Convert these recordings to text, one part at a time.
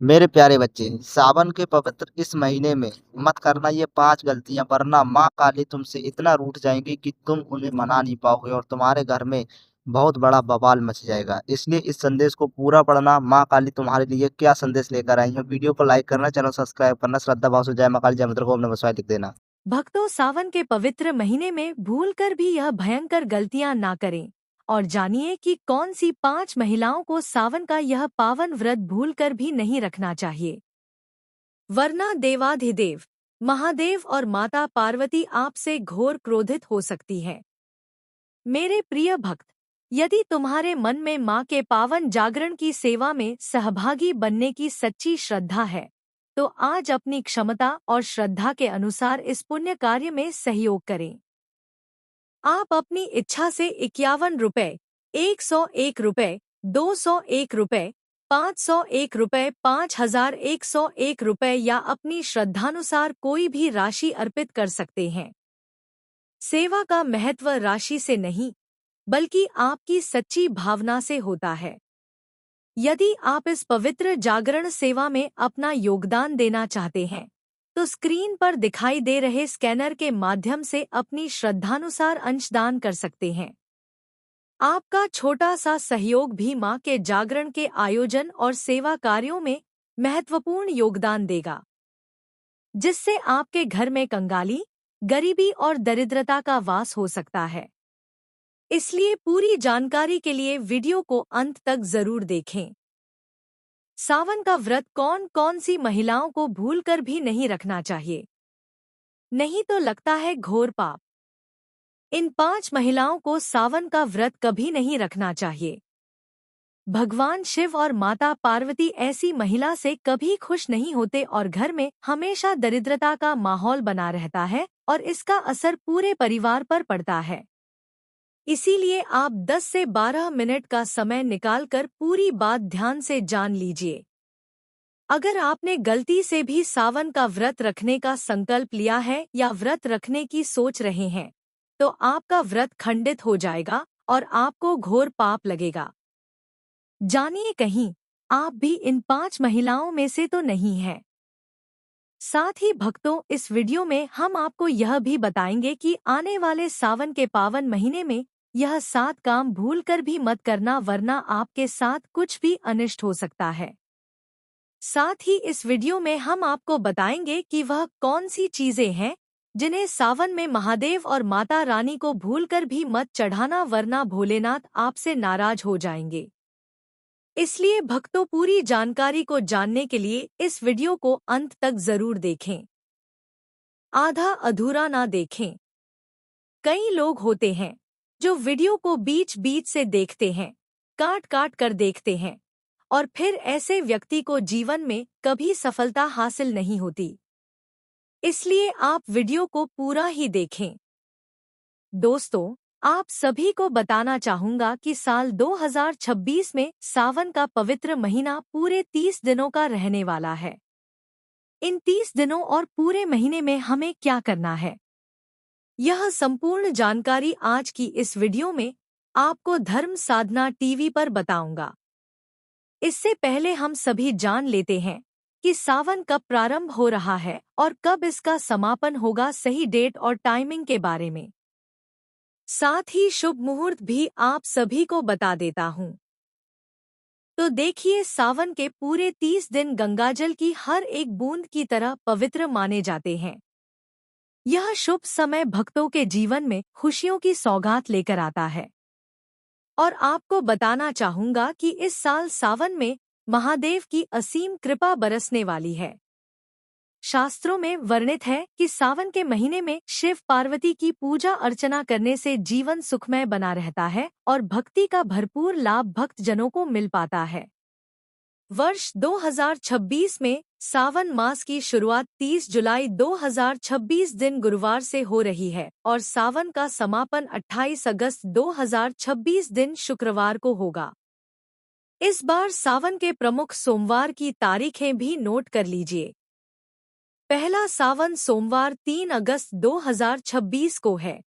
मेरे प्यारे बच्चे, सावन के पवित्र इस महीने में मत करना ये 5 गलतियां, वरना माँ काली तुमसे इतना रूठ जाएंगी कि तुम उन्हें मना नहीं पाओगे और तुम्हारे घर में बहुत बड़ा बवाल मच जाएगा। इसलिए इस संदेश को पूरा पढ़ना। माँ काली तुम्हारे लिए क्या संदेश लेकर आई है। वीडियो को लाइक करना, चैनल सब्सक्राइब करना, श्रद्धा भाव से जय माँ काली जय मंत्र को नमः शिवाय लिख देना। भक्तों, सावन के पवित्र महीने में भूलकर भी यह भयंकर गलतियां ना करें और जानिए कि कौन सी 5 महिलाओं को सावन का यह पावन व्रत भूलकर भी नहीं रखना चाहिए, वरना देवाधिदेव महादेव और माता पार्वती आपसे घोर क्रोधित हो सकती हैं। मेरे प्रिय भक्त, यदि तुम्हारे मन में माँ के पावन जागरण की सेवा में सहभागी बनने की सच्ची श्रद्धा है, तो आज अपनी क्षमता और श्रद्धा के अनुसार इस पुण्य कार्य में सहयोग करें। आप अपनी इच्छा से 51 रुपए, 101 रुपए, 201 रुपए, 501 रुपए, 5101 रुपए या अपनी श्रद्धानुसार कोई भी राशि अर्पित कर सकते हैं। सेवा का महत्व राशि से नहीं, बल्कि आपकी सच्ची भावना से होता है। यदि आप इस पवित्र जागरण सेवा में अपना योगदान देना चाहते हैं, तो स्क्रीन पर दिखाई दे रहे स्कैनर के माध्यम से अपनी श्रद्धानुसार अंशदान कर सकते हैं। आपका छोटा सा सहयोग भी मां के जागरण के आयोजन और सेवा कार्यों में महत्वपूर्ण योगदान देगा, जिससे आपके घर में कंगाली, गरीबी और दरिद्रता का वास हो सकता है। इसलिए पूरी जानकारी के लिए वीडियो को अंत तक जरूर देखें। सावन का व्रत कौन कौन सी महिलाओं को भूलकर भी नहीं रखना चाहिए, नहीं तो लगता है घोर पाप। इन 5 महिलाओं को सावन का व्रत कभी नहीं रखना चाहिए। भगवान शिव और माता पार्वती ऐसी महिला से कभी खुश नहीं होते और घर में हमेशा दरिद्रता का माहौल बना रहता है और इसका असर पूरे परिवार पर पड़ता है। इसीलिए आप 10 से 12 मिनट का समय निकालकर पूरी बात ध्यान से जान लीजिए। अगर आपने गलती से भी सावन का व्रत रखने का संकल्प लिया है या व्रत रखने की सोच रहे हैं, तो आपका व्रत खंडित हो जाएगा और आपको घोर पाप लगेगा। जानिए कहीं आप भी इन 5 महिलाओं में से तो नहीं हैं। साथ ही भक्तों, इस वीडियो में हम आपको यह भी बताएंगे कि आने वाले सावन के पावन महीने में यह 7 काम भूलकर भी मत करना, वरना आपके साथ कुछ भी अनिष्ट हो सकता है। साथ ही इस वीडियो में हम आपको बताएंगे कि वह कौन सी चीजें हैं जिन्हें सावन में महादेव और माता रानी को भूलकर भी मत चढ़ाना, वरना भोलेनाथ आपसे नाराज हो जाएंगे। इसलिए भक्तों, पूरी जानकारी को जानने के लिए इस वीडियो को अंत तक जरूर देखें, आधा अधूरा ना देखें। कई लोग होते हैं जो वीडियो को बीच बीच से देखते हैं, काट काट कर देखते हैं, और फिर ऐसे व्यक्ति को जीवन में कभी सफलता हासिल नहीं होती। इसलिए आप वीडियो को पूरा ही देखें। दोस्तों, आप सभी को बताना चाहूंगा कि साल 2026 में सावन का पवित्र महीना पूरे 30 दिनों का रहने वाला है। इन 30 दिनों और पूरे महीने में हमें क्या करना है, यह संपूर्ण जानकारी आज की इस वीडियो में आपको धर्म साधना टीवी पर बताऊंगा। इससे पहले हम सभी जान लेते हैं कि सावन कब प्रारंभ हो रहा है और कब इसका समापन होगा, सही डेट और टाइमिंग के बारे में। साथ ही शुभ मुहूर्त भी आप सभी को बता देता हूँ। तो देखिए, सावन के पूरे 30 दिन गंगाजल की हर एक बूंद की तरह पवित्र माने जाते हैं। यह शुभ समय भक्तों के जीवन में खुशियों की सौगात लेकर आता है। और आपको बताना चाहूंगा कि इस साल सावन में महादेव की असीम कृपा बरसने वाली है। शास्त्रों में वर्णित है कि सावन के महीने में शिव पार्वती की पूजा अर्चना करने से जीवन सुखमय बना रहता है और भक्ति का भरपूर लाभ भक्तजनों को मिल पाता है। वर्ष 2026 में सावन मास की शुरुआत 30 जुलाई 2026 दिन गुरुवार से हो रही है और सावन का समापन 28 अगस्त 2026 दिन शुक्रवार को होगा। इस बार सावन के प्रमुख सोमवार की तारीखें भी नोट कर लीजिए। पहला सावन सोमवार 3 अगस्त 2026 को है।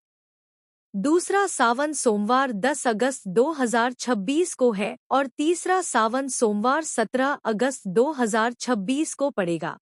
दूसरा सावन सोमवार 10 अगस्त 2026 को है और तीसरा सावन सोमवार 17 अगस्त 2026 को पड़ेगा।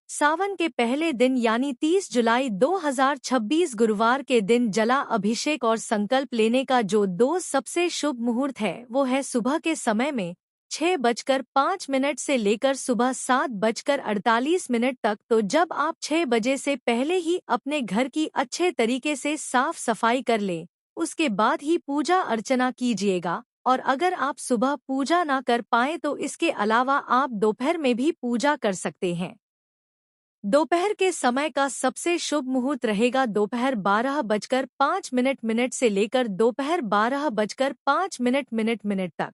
सावन के पहले दिन यानी 30 जुलाई 2026 गुरुवार के दिन जला अभिषेक और संकल्प लेने का जो दो सबसे शुभ मुहूर्त है वो है सुबह के समय में 6:05 से लेकर सुबह 7:48 तक। तो जब आप 6 बजे से पहले ही अपने घर की अच्छे तरीके से साफ सफाई कर लें, उसके बाद ही पूजा अर्चना कीजिएगा। और अगर आप सुबह पूजा ना कर पाएं तो इसके अलावा आप दोपहर में भी पूजा कर सकते हैं। दोपहर के समय का सबसे शुभ मुहूर्त रहेगा दोपहर 12:05 से लेकर दोपहर 12:05 तक।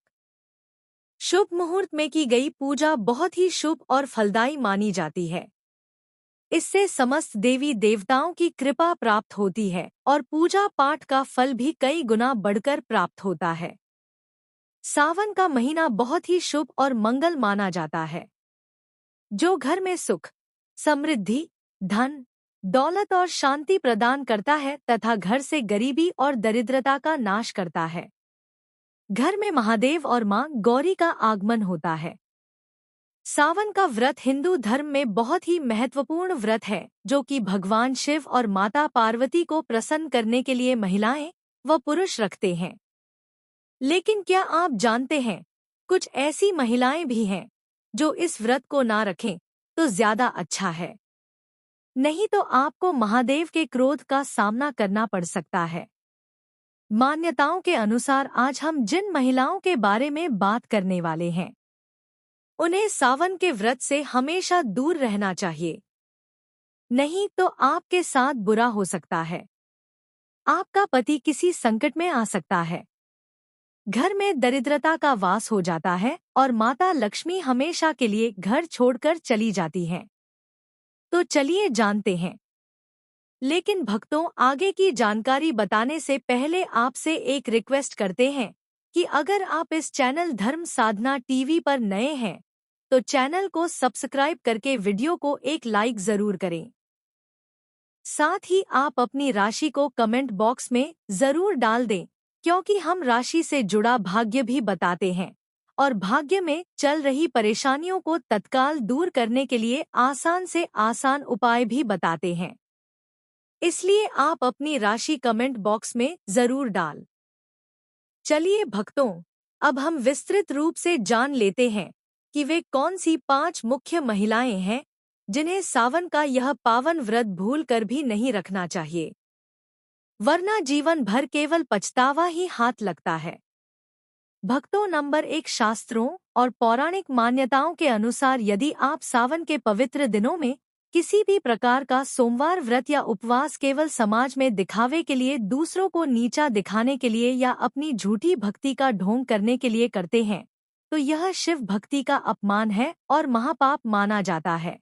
शुभ मुहूर्त में की गई पूजा बहुत ही शुभ और फलदायी मानी जाती है। इससे समस्त देवी देवताओं की कृपा प्राप्त होती है और पूजा पाठ का फल भी कई गुना बढ़कर प्राप्त होता है। सावन का महीना बहुत ही शुभ और मंगल माना जाता है, जो घर में सुख, समृद्धि, धन, दौलत और शांति प्रदान करता है तथा घर से गरीबी और दरिद्रता का नाश करता है। घर में महादेव और मां गौरी का आगमन होता है। सावन का व्रत हिंदू धर्म में बहुत ही महत्वपूर्ण व्रत है, जो कि भगवान शिव और माता पार्वती को प्रसन्न करने के लिए महिलाएं व पुरुष रखते हैं। लेकिन क्या आप जानते हैं, कुछ ऐसी महिलाएं भी हैं जो इस व्रत को ना रखें तो ज्यादा अच्छा है, नहीं तो आपको महादेव के क्रोध का सामना करना पड़ सकता है। मान्यताओं के अनुसार आज हम जिन महिलाओं के बारे में बात करने वाले हैं, उन्हें सावन के व्रत से हमेशा दूर रहना चाहिए, नहीं तो आपके साथ बुरा हो सकता है। आपका पति किसी संकट में आ सकता है, घर में दरिद्रता का वास हो जाता है और माता लक्ष्मी हमेशा के लिए घर छोड़कर चली जाती हैं। तो चलिए जानते हैं। लेकिन भक्तों, आगे की जानकारी बताने से पहले आपसे एक रिक्वेस्ट करते हैं कि अगर आप इस चैनल धर्म साधना टीवी पर नए हैं तो चैनल को सब्सक्राइब करके वीडियो को एक लाइक जरूर करें। साथ ही आप अपनी राशि को कमेंट बॉक्स में जरूर डाल दें, क्योंकि हम राशि से जुड़ा भाग्य भी बताते हैं और भाग्य में चल रही परेशानियों को तत्काल दूर करने के लिए आसान से आसान उपाय भी बताते हैं। इसलिए आप अपनी राशि कमेंट बॉक्स में जरूर डाल। चलिए भक्तों, अब हम विस्तृत रूप से जान लेते हैं कि वे कौन सी 5 मुख्य महिलाएं हैं जिन्हें सावन का यह पावन व्रत भूल कर भी नहीं रखना चाहिए, वरना जीवन भर केवल पछतावा ही हाथ लगता है। भक्तों, नंबर 1, शास्त्रों और पौराणिक मान्यताओं के अनुसार यदि आप सावन के पवित्र दिनों में किसी भी प्रकार का सोमवार व्रत या उपवास केवल समाज में दिखावे के लिए, दूसरों को नीचा दिखाने के लिए या अपनी झूठी भक्ति का ढोंग करने के लिए करते हैं, तो यह शिव भक्ति का अपमान है और महापाप माना जाता है।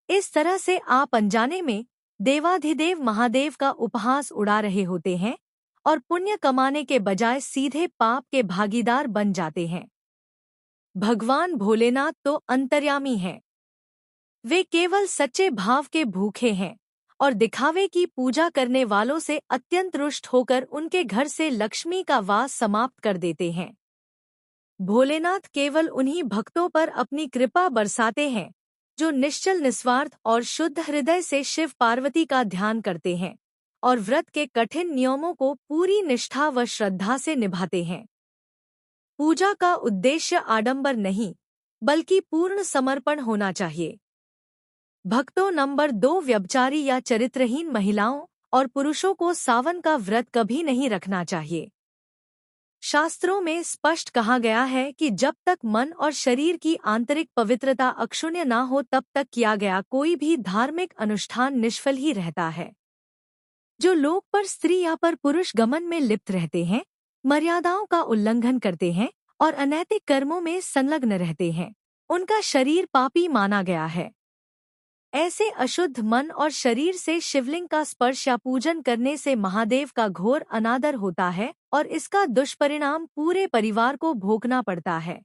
इस तरह से आप अनजाने में देवाधिदेव महादेव का उपहास उड़ा रहे होते हैं और पुण्य कमाने के बजाय सीधे पाप के भागीदार बन जाते हैं। भगवान भोलेनाथ तो अंतर्यामी हैं। वे केवल सच्चे भाव के भूखे हैं और दिखावे की पूजा करने वालों से अत्यंत रुष्ट होकर उनके घर से लक्ष्मी का वास समाप्त कर देते हैं। भोलेनाथ केवल उन्हीं भक्तों पर अपनी कृपा बरसाते हैं जो निश्चल, निस्वार्थ और शुद्ध हृदय से शिव पार्वती का ध्यान करते हैं और व्रत के कठिन नियमों को पूरी निष्ठा व श्रद्धा से निभाते हैं। पूजा का उद्देश्य आडंबर नहीं, बल्कि पूर्ण समर्पण होना चाहिए। भक्तों, नंबर 2, व्यभिचारी या चरित्रहीन महिलाओं और पुरुषों को सावन का व्रत कभी नहीं रखना चाहिए। शास्त्रों में स्पष्ट कहा गया है कि जब तक मन और शरीर की आंतरिक पवित्रता अक्षुण्य ना हो तब तक किया गया कोई भी धार्मिक अनुष्ठान निष्फल ही रहता है। जो लोग पर स्त्री या पर पुरुष गमन में लिप्त रहते हैं, मर्यादाओं का उल्लंघन करते हैं और अनैतिक कर्मों में संलग्न रहते हैं, उनका शरीर पापी माना गया है। ऐसे अशुद्ध मन और शरीर से शिवलिंग का स्पर्श या पूजन करने से महादेव का घोर अनादर होता है और इसका दुष्परिणाम पूरे परिवार को भोगना पड़ता है।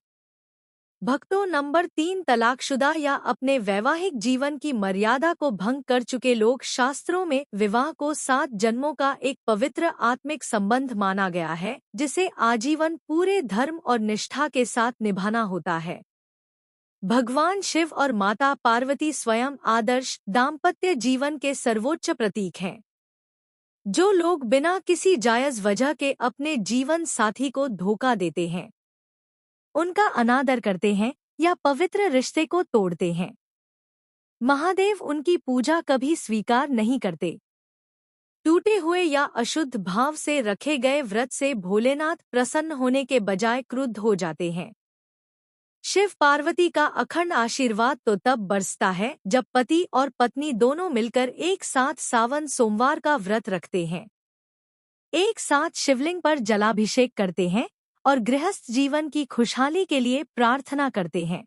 भक्तों, नंबर 3, तलाकशुदा या अपने वैवाहिक जीवन की मर्यादा को भंग कर चुके लोग। शास्त्रों में विवाह को 7 जन्मों का एक पवित्र आत्मिक संबंध माना गया है, जिसे आजीवन पूरे धर्म और निष्ठा के साथ निभाना होता है। भगवान शिव और माता पार्वती स्वयं आदर्श दाम्पत्य जीवन के सर्वोच्च प्रतीक हैं। जो लोग बिना किसी जायज वजह के अपने जीवन साथी को धोखा देते हैं, उनका अनादर करते हैं या पवित्र रिश्ते को तोड़ते हैं, महादेव उनकी पूजा कभी स्वीकार नहीं करते। टूटे हुए या अशुद्ध भाव से रखे गए व्रत से भोलेनाथ प्रसन्न होने के बजाय क्रुद्ध हो जाते हैं। शिव पार्वती का अखंड आशीर्वाद तो तब बरसता है जब पति और पत्नी दोनों मिलकर एक साथ सावन सोमवार का व्रत रखते हैं, एक साथ शिवलिंग पर जलाभिषेक करते हैं और गृहस्थ जीवन की खुशहाली के लिए प्रार्थना करते हैं।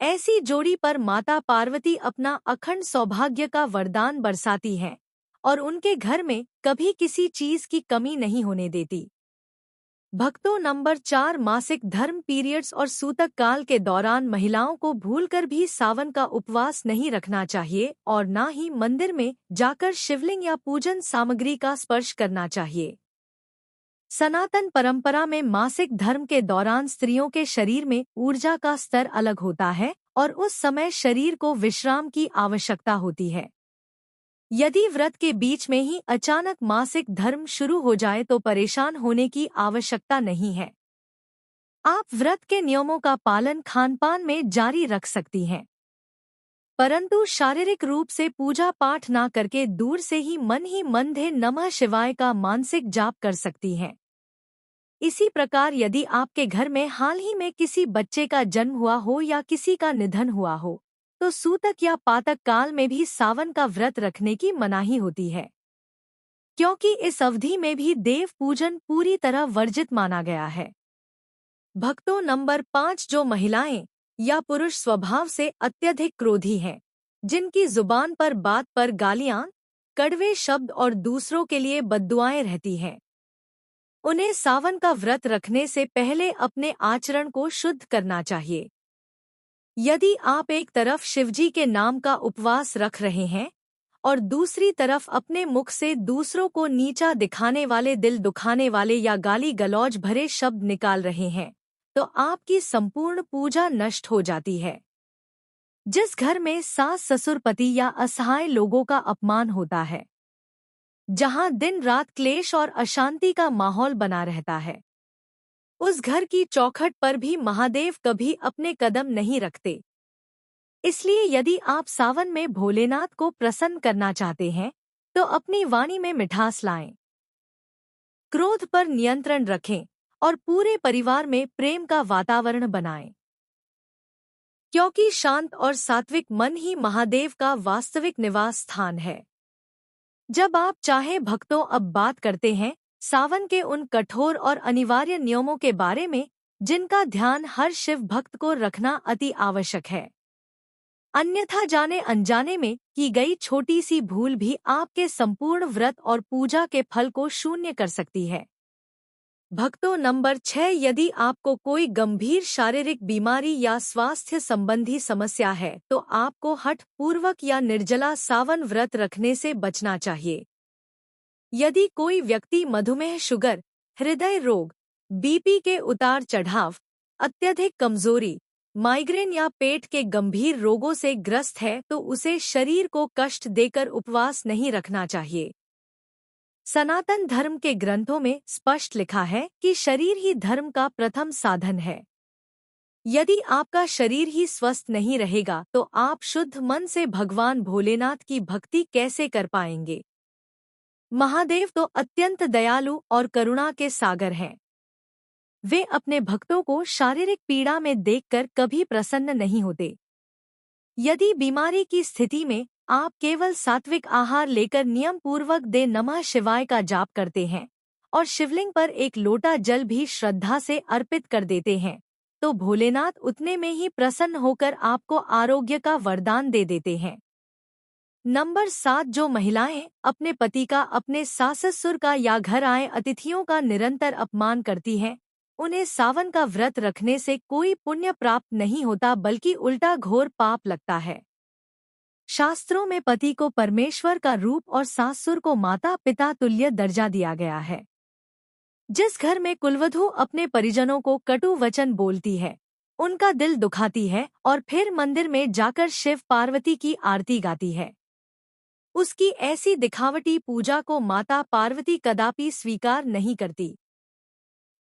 ऐसी जोड़ी पर माता पार्वती अपना अखंड सौभाग्य का वरदान बरसाती हैं और उनके घर में कभी किसी चीज की कमी नहीं होने देती। भक्तों, नंबर 4, मासिक धर्म पीरियड्स और सूतक काल के दौरान महिलाओं को भूलकर भी सावन का उपवास नहीं रखना चाहिए और न ही मंदिर में जाकर शिवलिंग या पूजन सामग्री का स्पर्श करना चाहिए। सनातन परंपरा में मासिक धर्म के दौरान स्त्रियों के शरीर में ऊर्जा का स्तर अलग होता है और उस समय शरीर को विश्राम की आवश्यकता होती है। यदि व्रत के बीच में ही अचानक मासिक धर्म शुरू हो जाए तो परेशान होने की आवश्यकता नहीं है। आप व्रत के नियमों का पालन खानपान में जारी रख सकती हैं, परंतु शारीरिक रूप से पूजा पाठ ना करके दूर से ही मन ध्यान नमः शिवाय का मानसिक जाप कर सकती हैं। इसी प्रकार यदि आपके घर में हाल ही में किसी बच्चे का जन्म हुआ हो या किसी का निधन हुआ हो, तो सूतक या पातक काल में भी सावन का व्रत रखने की मनाही होती है, क्योंकि इस अवधि में भी देव पूजन पूरी तरह वर्जित माना गया है। भक्तों, नंबर 5, जो महिलाएं या पुरुष स्वभाव से अत्यधिक क्रोधी हैं, जिनकी जुबान पर बात पर गालियां, कड़वे शब्द और दूसरों के लिए बद्दुआएं रहती हैं, उन्हें सावन का व्रत रखने से पहले अपने आचरण को शुद्ध करना चाहिए। यदि आप एक तरफ शिवजी के नाम का उपवास रख रहे हैं और दूसरी तरफ अपने मुख से दूसरों को नीचा दिखाने वाले, दिल दुखाने वाले या गाली गलौज भरे शब्द निकाल रहे हैं, तो आपकी संपूर्ण पूजा नष्ट हो जाती है। जिस घर में सास ससुर पति या असहाय लोगों का अपमान होता है, जहां दिन रात क्लेश और अशांति का माहौल बना रहता है, उस घर की चौखट पर भी महादेव कभी अपने कदम नहीं रखते। इसलिए यदि आप सावन में भोलेनाथ को प्रसन्न करना चाहते हैं, तो अपनी वाणी में मिठास लाएं, क्रोध पर नियंत्रण रखें और पूरे परिवार में प्रेम का वातावरण बनाएं, क्योंकि शांत और सात्विक मन ही महादेव का वास्तविक निवास स्थान है। जब आप चाहे भक्तों, अब बात करते हैं सावन के उन कठोर और अनिवार्य नियमों के बारे में जिनका ध्यान हर शिव भक्त को रखना अति आवश्यक है। अन्यथा जाने अनजाने में की गई छोटी सी भूल भी आपके संपूर्ण व्रत और पूजा के फल को शून्य कर सकती है। भक्तों, नंबर 6, यदि आपको कोई गंभीर शारीरिक बीमारी या स्वास्थ्य संबंधी समस्या है तो आपको हठ पूर्वक या निर्जला सावन व्रत रखने से बचना चाहिए। यदि कोई व्यक्ति मधुमेह, शुगर, हृदय रोग, बीपी के उतार चढ़ाव, अत्यधिक कमजोरी, माइग्रेन या पेट के गंभीर रोगों से ग्रस्त है तो उसे शरीर को कष्ट देकर उपवास नहीं रखना चाहिए। सनातन धर्म के ग्रंथों में स्पष्ट लिखा है कि शरीर ही धर्म का प्रथम साधन है। यदि आपका शरीर ही स्वस्थ नहीं रहेगा तो आप शुद्ध मन से भगवान भोलेनाथ की भक्ति कैसे कर पाएंगे। महादेव तो अत्यंत दयालु और करुणा के सागर हैं। वे अपने भक्तों को शारीरिक पीड़ा में देखकर कभी प्रसन्न नहीं होते। यदि बीमारी की स्थिति में आप केवल सात्विक आहार लेकर नियम पूर्वक दे नमः शिवाय का जाप करते हैं और शिवलिंग पर एक लोटा जल भी श्रद्धा से अर्पित कर देते हैं, तो भोलेनाथ उतने में ही प्रसन्न होकर आपको आरोग्य का वरदान दे देते हैं। नंबर 7, जो महिलाएं अपने पति का, अपने सास ससुर का या घर आए अतिथियों का निरंतर अपमान करती हैं, उन्हें सावन का व्रत रखने से कोई पुण्य प्राप्त नहीं होता बल्कि उल्टा घोर पाप लगता है। शास्त्रों में पति को परमेश्वर का रूप और सासुर को माता पिता तुल्य दर्जा दिया गया है। जिस घर में कुलवधू अपने परिजनों को कटु वचन बोलती है, उनका दिल दुखाती है और फिर मंदिर में जाकर शिव पार्वती की आरती गाती है, उसकी ऐसी दिखावटी पूजा को माता पार्वती कदापि स्वीकार नहीं करती।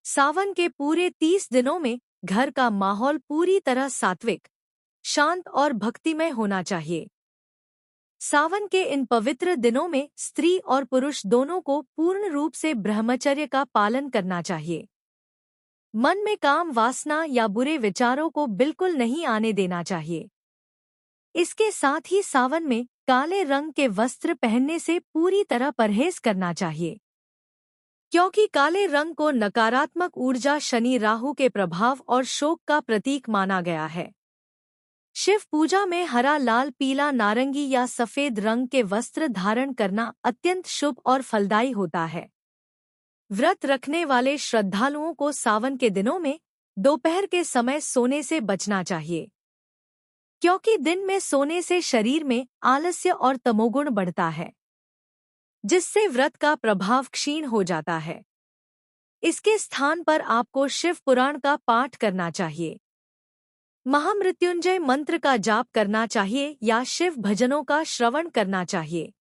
सावन के पूरे 30 दिनों में घर का माहौल पूरी तरह सात्विक, शांत और भक्तिमय होना चाहिए। सावन के इन पवित्र दिनों में स्त्री और पुरुष दोनों को पूर्ण रूप से ब्रह्मचर्य का पालन करना चाहिए। मन में काम वासना या बुरे विचारों को बिल्कुल नहीं आने देना चाहिए। इसके साथ ही सावन में काले रंग के वस्त्र पहनने से पूरी तरह परहेज करना चाहिए, क्योंकि काले रंग को नकारात्मक ऊर्जा, शनि राहु के प्रभाव और शोक का प्रतीक माना गया है। शिव पूजा में हरा, लाल, पीला, नारंगी या सफेद रंग के वस्त्र धारण करना अत्यंत शुभ और फलदायी होता है। व्रत रखने वाले श्रद्धालुओं को सावन के दिनों में दोपहर के समय सोने से बचना चाहिए, क्योंकि दिन में सोने से शरीर में आलस्य और तमोगुण बढ़ता है, जिससे व्रत का प्रभाव क्षीण हो जाता है। इसके स्थान पर आपको शिव पुराण का पाठ करना चाहिए, महामृत्युंजय मंत्र का जाप करना चाहिए या शिव भजनों का श्रवण करना चाहिए।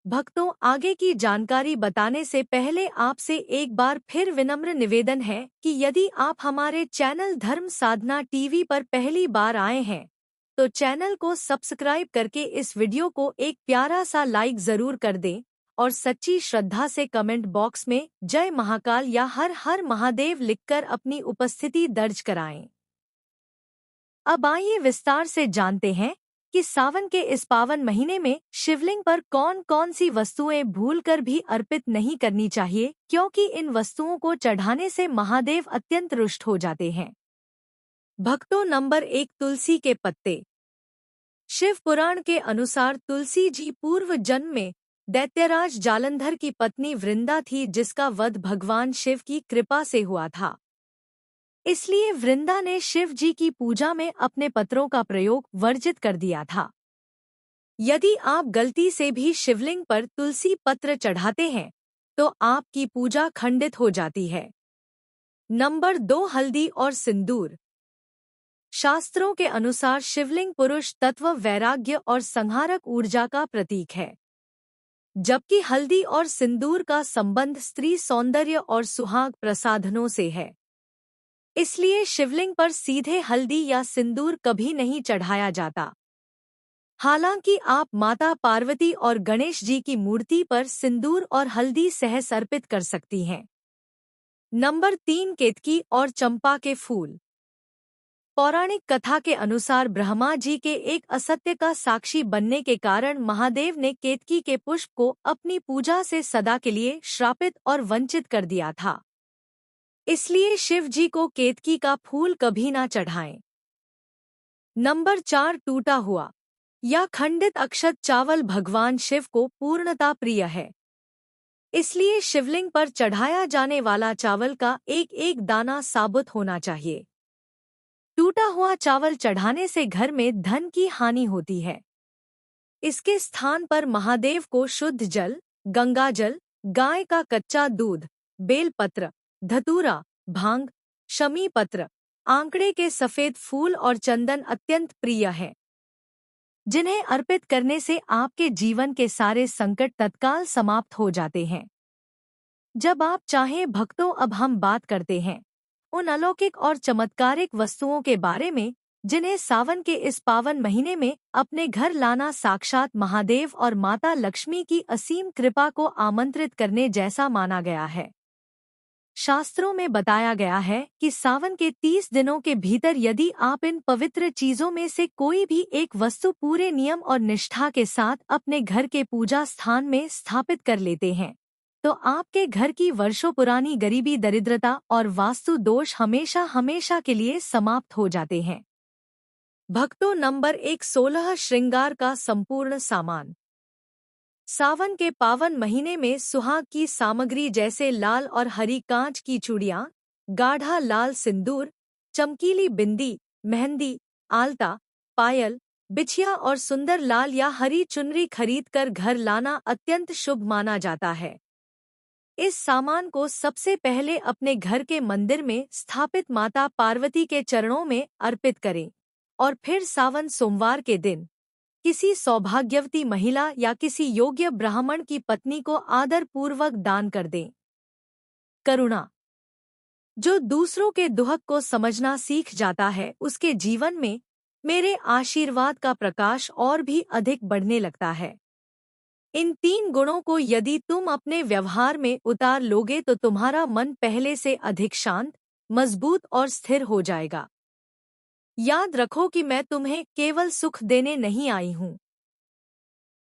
भक्तों, आगे की जानकारी बताने से पहले आपसे एक बार फिर विनम्र निवेदन है कि यदि आप हमारे चैनल धर्म साधना टीवी पर पहली बार आए हैं तो चैनल को सब्सक्राइब करके इस वीडियो को एक प्यारा सा लाइक जरूर कर दें और सच्ची श्रद्धा से कमेंट बॉक्स में जय महाकाल या हर हर महादेव लिखकर अपनी उपस्थिति दर्ज कराएं। अब आइए विस्तार से जानते हैं कि सावन के इस पावन महीने में शिवलिंग पर कौन कौन सी वस्तुएं भूलकर भी अर्पित नहीं करनी चाहिए, क्योंकि इन वस्तुओं को चढ़ाने से महादेव अत्यंत रुष्ट हो जाते हैं। भक्तों, नंबर 1, तुलसी के पत्ते। शिव पुराण के अनुसार तुलसी जी पूर्व जन्म में दैत्यराज जालंधर की पत्नी वृंदा थी, जिसका वध भगवान शिव की कृपा से हुआ था। इसलिए वृंदा ने शिव जी की पूजा में अपने पत्रों का प्रयोग वर्जित कर दिया था। यदि आप गलती से भी शिवलिंग पर तुलसी पत्र चढ़ाते हैं तो आपकी पूजा खंडित हो जाती है। नंबर 2, हल्दी और सिंदूर। शास्त्रों के अनुसार शिवलिंग पुरुष तत्व, वैराग्य और संहारक ऊर्जा का प्रतीक है, जबकि हल्दी और सिंदूर का संबंध स्त्री सौंदर्य और सुहाग प्रसाधनों से है। इसलिए शिवलिंग पर सीधे हल्दी या सिंदूर कभी नहीं चढ़ाया जाता। हालांकि आप माता पार्वती और गणेश जी की मूर्ति पर सिंदूर और हल्दी सहज अर्पित कर सकती हैं। नंबर 3, केतकी और चंपा के फूल। पौराणिक कथा के अनुसार ब्रह्मा जी के एक असत्य का साक्षी बनने के कारण महादेव ने केतकी के पुष्प को अपनी पूजा से सदा के लिए श्रापित और वंचित कर दिया था। इसलिए शिव जी को केतकी का फूल कभी ना चढ़ाएं। नंबर 4, टूटा हुआ या खंडित अक्षत चावल भगवान शिव को पूर्णता प्रिय है। इसलिए शिवलिंग पर चढ़ाया जाने वाला चावल का एक एक दाना साबुत होना चाहिए। टूटा हुआ चावल चढ़ाने से घर में धन की हानि होती है। इसके स्थान पर महादेव को शुद्ध जल, गंगाजल, गाय का कच्चा दूध, बेलपत्र, धतूरा, भांग, शमी पत्र, आंकड़े के सफेद फूल और चंदन अत्यंत प्रिय है, जिन्हें अर्पित करने से आपके जीवन के सारे संकट तत्काल समाप्त हो जाते हैं। जब आप चाहें भक्तों, अब हम बात करते हैं उन अलौकिक और चमत्कारिक वस्तुओं के बारे में जिन्हें सावन के इस पावन महीने में अपने घर लाना साक्षात महादेव और माता लक्ष्मी की असीम कृपा को आमंत्रित करने जैसा माना गया है। शास्त्रों में बताया गया है कि सावन के 30 दिनों के भीतर यदि आप इन पवित्र चीजों में से कोई भी एक वस्तु पूरे नियम और निष्ठा के साथ अपने घर के पूजा स्थान में स्थापित कर लेते हैं तो आपके घर की वर्षों पुरानी गरीबी, दरिद्रता और वास्तु दोष हमेशा हमेशा के लिए समाप्त हो जाते हैं। भक्तों, नंबर 1, 16 श्रृंगार का संपूर्ण सामान। सावन के पावन महीने में सुहाग की सामग्री जैसे लाल और हरी कांच की चूड़ियां, गाढ़ा लाल सिंदूर, चमकीली बिंदी, मेहंदी, आलता, पायल, बिछिया और सुंदर लाल या हरी चुनरी खरीदकर घर लाना अत्यंत शुभ माना जाता है। इस सामान को सबसे पहले अपने घर के मंदिर में स्थापित माता पार्वती के चरणों में अर्पित करें और फिर सावन सोमवार के दिन किसी सौभाग्यवती महिला या किसी योग्य ब्राह्मण की पत्नी को आदरपूर्वक दान कर दें। करुणा। जो दूसरों के दुख को समझना सीख जाता है उसके जीवन में मेरे आशीर्वाद का प्रकाश और भी अधिक बढ़ने लगता है। इन 3 गुणों को यदि तुम अपने व्यवहार में उतार लोगे तो तुम्हारा मन पहले से अधिक शांत, मजबूत और स्थिर हो जाएगा। याद रखो कि मैं तुम्हें केवल सुख देने नहीं आई हूँ,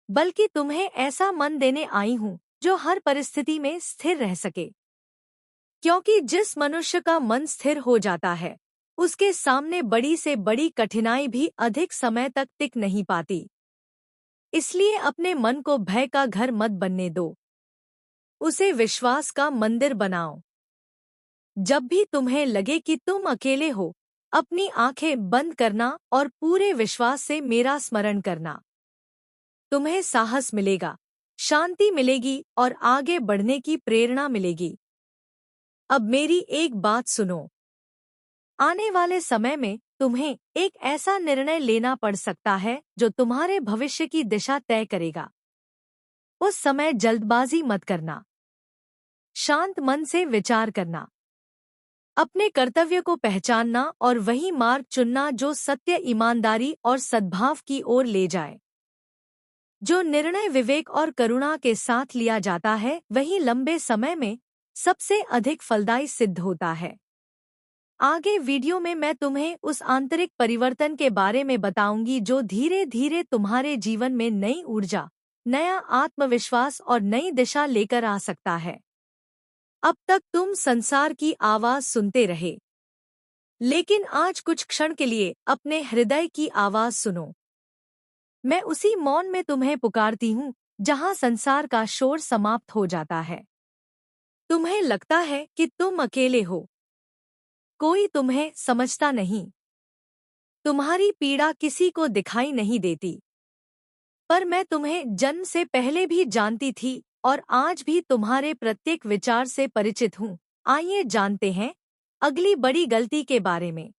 बल्कि तुम्हें ऐसा मन देने आई हूँ जो हर परिस्थिति में स्थिर रह सके। क्योंकि जिस मनुष्य का मन स्थिर हो जाता है उसके सामने बड़ी से बड़ी कठिनाई भी अधिक समय तक टिक नहीं पाती। इसलिए अपने मन को भय का घर मत बनने दो, उसे विश्वास का मंदिर बनाओ। जब भी तुम्हें लगे कि तुम अकेले हो, अपनी आंखें बंद करना और पूरे विश्वास से मेरा स्मरण करना। तुम्हें साहस मिलेगा, शांति मिलेगी और आगे बढ़ने की प्रेरणा मिलेगी। अब मेरी एक बात सुनो। आने वाले समय में तुम्हें एक ऐसा निर्णय लेना पड़ सकता है जो तुम्हारे भविष्य की दिशा तय करेगा। उस समय जल्दबाजी मत करना, शांत मन से विचार करना, अपने कर्तव्य को पहचानना और वही मार्ग चुनना जो सत्य, ईमानदारी और सद्भाव की ओर ले जाए। जो निर्णय विवेक और करुणा के साथ लिया जाता है वही लंबे समय में सबसे अधिक फलदायी सिद्ध होता है। आगे वीडियो में मैं तुम्हें उस आंतरिक परिवर्तन के बारे में बताऊंगी जो धीरे धीरे तुम्हारे जीवन में नई ऊर्जा, नया आत्मविश्वास और नई दिशा लेकर आ सकता है। अब तक तुम संसार की आवाज सुनते रहे, लेकिन आज कुछ क्षण के लिए अपने हृदय की आवाज सुनो। मैं उसी मौन में तुम्हें पुकारती हूँ जहाँ संसार का शोर समाप्त हो जाता है। तुम्हें लगता है कि तुम अकेले हो, कोई तुम्हें समझता नहीं, तुम्हारी पीड़ा किसी को दिखाई नहीं देती। पर मैं तुम्हें जन्म से पहले भी जानती थी और आज भी तुम्हारे प्रत्येक विचार से परिचित हूँ। आइए जानते हैं अगली बड़ी गलती के बारे में।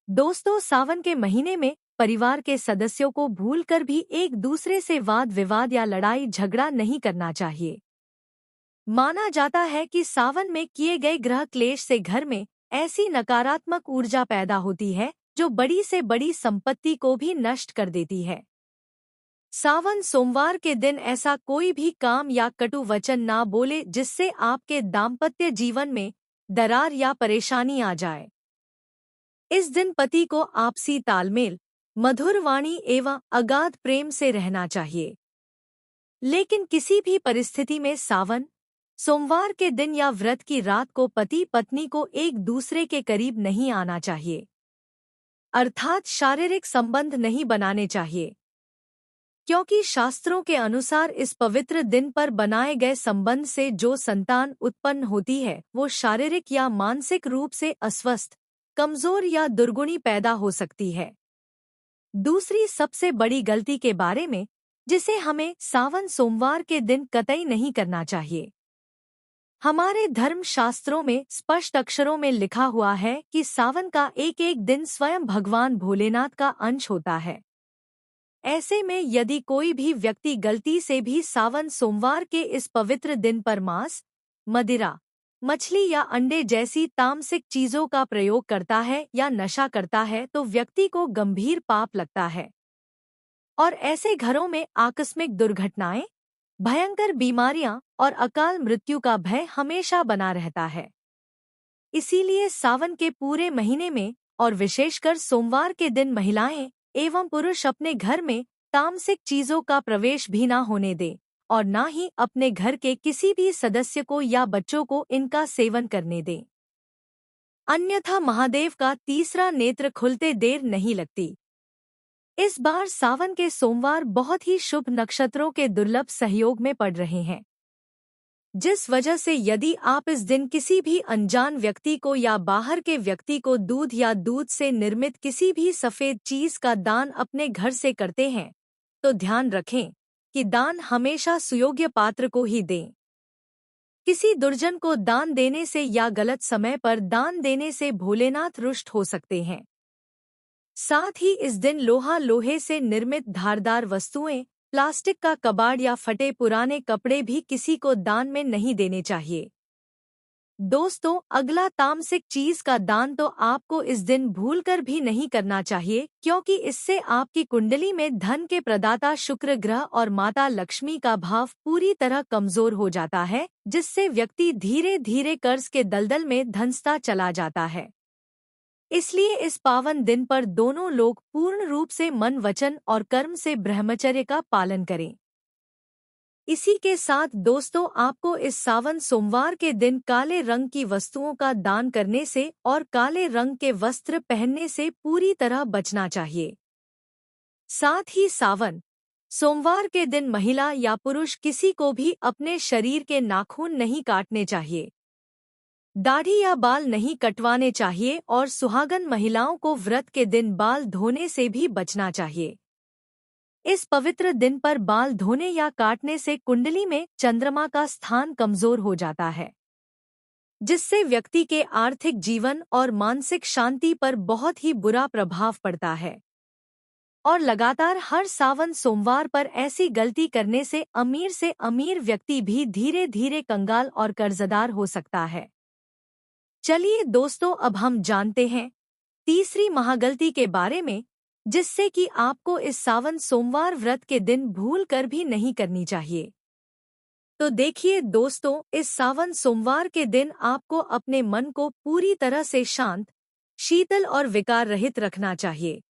दोस्तों, सावन के महीने में परिवार के सदस्यों को भूलकर भी एक दूसरे से वाद विवाद या लड़ाई झगड़ा नहीं करना चाहिए। माना जाता है कि सावन में किए गए ग्रह क्लेश से घर में ऐसी नकारात्मक ऊर्जा पैदा होती है जो बड़ी से बड़ी संपत्ति को भी नष्ट कर देती है। सावन सोमवार के दिन ऐसा कोई भी काम या कटु वचन ना बोले जिससे आपके दाम्पत्य जीवन में दरार या परेशानी आ जाए। इस दिन पति को आपसी तालमेल, मधुर वाणी एवं अगाध प्रेम से रहना चाहिए। लेकिन किसी भी परिस्थिति में सावन सोमवार के दिन या व्रत की रात को पति पत्नी को एक दूसरे के करीब नहीं आना चाहिए, अर्थात शारीरिक संबंध नहीं बनाने चाहिए। क्योंकि शास्त्रों के अनुसार इस पवित्र दिन पर बनाए गए संबंध से जो संतान उत्पन्न होती है वो शारीरिक या मानसिक रूप से अस्वस्थ, कमजोर या दुर्गुणी पैदा हो सकती है। दूसरी सबसे बड़ी गलती के बारे में जिसे हमें सावन सोमवार के दिन कतई नहीं करना चाहिए। हमारे धर्म शास्त्रों में स्पष्ट अक्षरों में लिखा हुआ है कि सावन का एक एक दिन स्वयं भगवान भोलेनाथ का अंश होता है। ऐसे में यदि कोई भी व्यक्ति गलती से भी सावन सोमवार के इस पवित्र दिन पर मांस, मदिरा, मछली या अंडे जैसी तामसिक चीजों का प्रयोग करता है या नशा करता है तो व्यक्ति को गंभीर पाप लगता है और ऐसे घरों में आकस्मिक दुर्घटनाएं, भयंकर बीमारियां और अकाल मृत्यु का भय हमेशा बना रहता है। इसीलिए सावन के पूरे महीने में और विशेषकर सोमवार के दिन महिलाएं एवं पुरुष अपने घर में तामसिक चीजों का प्रवेश भी न होने दें और न ही अपने घर के किसी भी सदस्य को या बच्चों को इनका सेवन करने दें। अन्यथा महादेव का तीसरा नेत्र खुलते देर नहीं लगती। इस बार सावन के सोमवार बहुत ही शुभ नक्षत्रों के दुर्लभ सहयोग में पड़ रहे हैं। जिस वजह से यदि आप इस दिन किसी भी अनजान व्यक्ति को या बाहर के व्यक्ति को दूध या दूध से निर्मित किसी भी सफ़ेद चीज़ का दान अपने घर से करते हैं, तो ध्यान रखें कि दान हमेशा सुयोग्य पात्र को ही दें। किसी दुर्जन को दान देने से या गलत समय पर दान देने से भोलेनाथ रुष्ट हो सकते हैं। साथ ही इस दिन लोहे से निर्मित धारदार वस्तुएं, प्लास्टिक का कबाड़ या फटे पुराने कपड़े भी किसी को दान में नहीं देने चाहिए। दोस्तों, अगला तामसिक चीज का दान तो आपको इस दिन भूलकर भी नहीं करना चाहिए, क्योंकि इससे आपकी कुंडली में धन के प्रदाता शुक्र ग्रह और माता लक्ष्मी का भाव पूरी तरह कमजोर हो जाता है, जिससे व्यक्ति धीरे धीरे कर्ज के दलदल में धंसता चला जाता है। इसलिए इस पावन दिन पर दोनों लोग पूर्ण रूप से मन, वचन और कर्म से ब्रह्मचर्य का पालन करें। इसी के साथ दोस्तों, आपको इस सावन सोमवार के दिन काले रंग की वस्तुओं का दान करने से और काले रंग के वस्त्र पहनने से पूरी तरह बचना चाहिए। साथ ही सावन सोमवार के दिन महिला या पुरुष किसी को भी अपने शरीर के नाखून नहीं काटने चाहिए, दाढ़ी या बाल नहीं कटवाने चाहिए और सुहागन महिलाओं को व्रत के दिन बाल धोने से भी बचना चाहिए। इस पवित्र दिन पर बाल धोने या काटने से कुंडली में चंद्रमा का स्थान कमजोर हो जाता है, जिससे व्यक्ति के आर्थिक जीवन और मानसिक शांति पर बहुत ही बुरा प्रभाव पड़ता है। और लगातार हर सावन सोमवार पर ऐसी गलती करने से अमीर व्यक्ति भी धीरे धीरे कंगाल और कर्जदार हो सकता है। चलिए दोस्तों, अब हम जानते हैं तीसरी महागलती के बारे में, जिससे कि आपको इस सावन सोमवार व्रत के दिन भूल कर भी नहीं करनी चाहिए। तो देखिए दोस्तों, इस सावन सोमवार के दिन आपको अपने मन को पूरी तरह से शांत, शीतल और विकार रहित रखना चाहिए।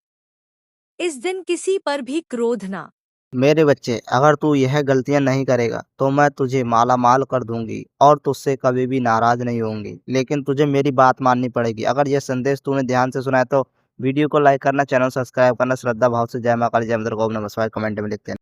इस दिन किसी पर भी क्रोध ना। मेरे बच्चे, अगर तू यह गलतियां नहीं करेगा तो मैं तुझे माला माल कर दूंगी और तुझसे कभी भी नाराज नहीं होंगी, लेकिन तुझे मेरी बात माननी पड़ेगी। अगर यह संदेश तूने ध्यान से सुना है तो वीडियो को लाइक करना, चैनल सब्सक्राइब करना, श्रद्धा भाव से जय मां काली, जय मंदिर, ओम नमः शिवाय कमेंट में लिखते हैं।